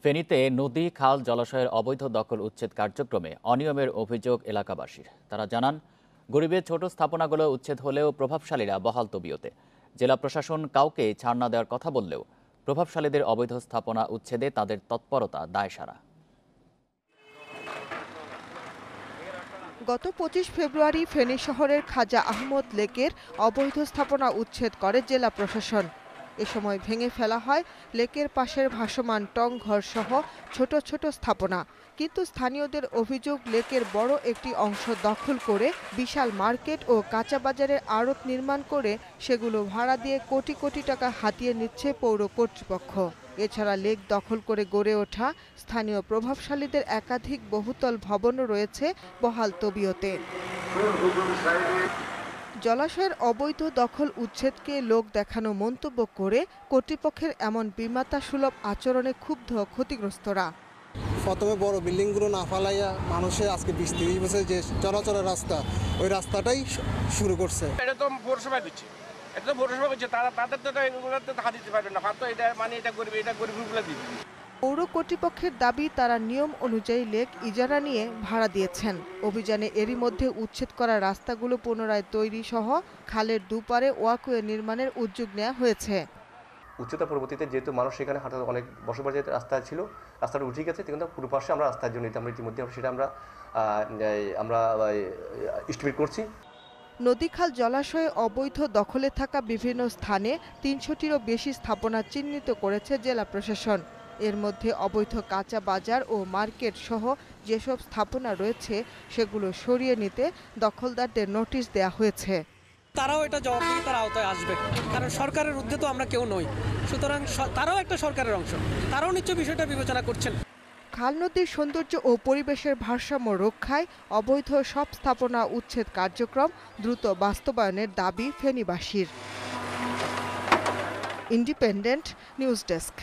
ফেনীতে নদী, খাল, জলাশয়ের অবৈধ দখল উচ্ছেদ কার্যক্রমে অনিয়মের অভিযোগ এলাকাবাসীর। তারা জানান, গরিবের ছোট স্থাপনাগুলো উচ্ছেদ হলেও প্রভাবশালীরা বহাল তবিয়তে। জেলা প্রশাসন কাউকে ছাড় না দেওয়ার কথা বললেও প্রভাবশালীদের অবৈধ স্থাপনা উচ্ছেদে তাদের তৎপরতা দায়সারা। গত ২৫ ফেব্রুয়ারি ফেনী শহরের খাজা আহমদ লেকের অবৈধ স্থাপনা উচ্ছেদ করে জেলা প্রশাসন। এ সময় ভেঙে ফেলা হয় লেকের পাশের ভাসমান টং ঘর সহ ছোট ছোট স্থাপনা। কিন্তু স্থানীয়দের অভিযোগ, লেকের বড় একটি অংশ দখল করে বিশাল মার্কেট ও কাঁচা বাজারের আড়ত নির্মাণ করে সেগুলো ভাড়া দিয়ে কোটি কোটি টাকা হাতিয়ে নিচ্ছে পৌর কর্তৃপক্ষ। এছাড়া লেক দখল করে গড়ে ওঠা স্থানীয় প্রভাবশালীদের একাধিক বহুতল ভবনও রয়েছে বহাল তবিয়তে। জলাশয়ের অবৈধ দখল উচ্ছেদকে লোক দেখানো মন্তব্য করে কর্তৃপক্ষের এমন বিমাতা সুলভ আচরণে ক্ষুব্ধ ক্ষতিগ্রস্তরা। প্রথমে বড় বিল্ডিংগুলো না ফালাইয়া মানুষের আজকে ২০-৩০ বছর যে চলাচলের রাস্তা, ওই রাস্তাটাই শুরু করছে। এটা তো পৌরসভা দিচ্ছে, এটা তো পৌরসভা করছে, তাদের তো এগুলোতে হাত দিতে পারবে না। তো এটা মানে এটা গরিবগুলো দিবে। পৌর কর্তৃপক্ষের দাবি, তারা নিয়ম অনুযায়ী লেক ইজারা নিয়ে ভাড়া দিয়েছেন। অভিযানে এরই মধ্যে উচ্ছেদ করা রাস্তাগুলো পুনরায় তৈরি সহ খালের দুপারে ওয়াকওয়ে নির্মাণের উদ্যোগ নেওয়া হয়েছে। উচ্চতার পরবর্তীতে যেহেতু মানুষ সেখানে হাঁটা অনেক বসবাসের রাস্তা ছিল, রাস্তাটা উঠে গেছে, কিন্তু পুরো পাশে আমরা রাস্তার জন্য আমরা ইতিমধ্যে সেটা আমরা এস্টিমেট করছি। নদী, খাল, জলাশয়ে অবৈধ দখলে থাকা বিভিন্ন স্থানে ৩০০টিরও বেশি স্থাপনা চিহ্নিত করেছে জেলা প্রশাসন। এর মধ্যে অবৈধ কাঁচা বাজার ও মার্কেট সহ যেসব স্থাপনা রয়েছে সেগুলো সরিয়ে নিতে দখলদারদের নোটিশ দেওয়া হয়েছে। তারাও এটা জবাবদিহিতার আওতায় আসবে, কারণ সরকারের ঊর্ধ্বে তো আমরা কেউ নই। সুতরাং তারাও একটা সরকারের অংশ, তারাও নিশ্চয়ই বিষয়টা বিবেচনা করছেন। খাল নদীর সৌন্দর্য ও পরিবেশের ভারসাম্য রক্ষায় অবৈধ সব স্থাপনা উচ্ছেদ কার্যক্রম দ্রুত বাস্তবায়নের দাবি ফেনীবাসীর। Independent news desk.